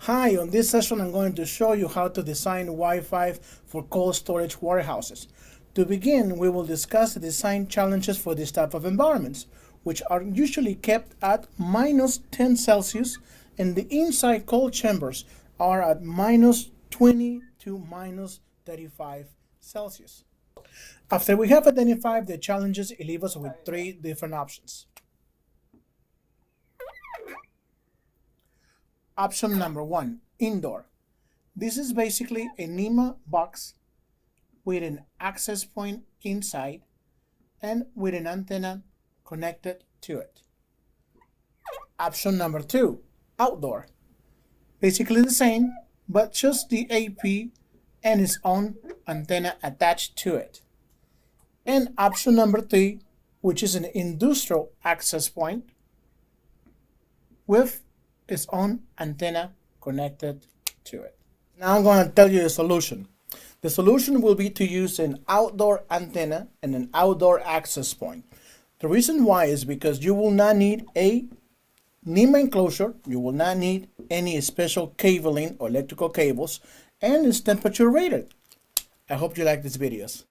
Hi, on this session I'm going to show you how to design Wi-Fi for cold storage warehouses. To begin, we will discuss the design challenges for this type of environments, which are usually kept at minus 10 Celsius and the inside cold chambers are at minus 20 to minus 35 Celsius. After we have identified the challenges, it leaves us with three different options. Option number one, indoor. This is basically a NEMA box with an access point inside and with an antenna connected to it. Option number two, outdoor. Basically the same, but just the AP and its own antenna attached to it. And option number three, which is an industrial access point with its own antenna connected to it. Now I'm going to tell you the solution. The solution will be to use an outdoor antenna and an outdoor access point. The reason why is because you will not need a NEMA enclosure, you will not need any special cabling or electrical cables, and it's temperature rated. I hope you like these videos.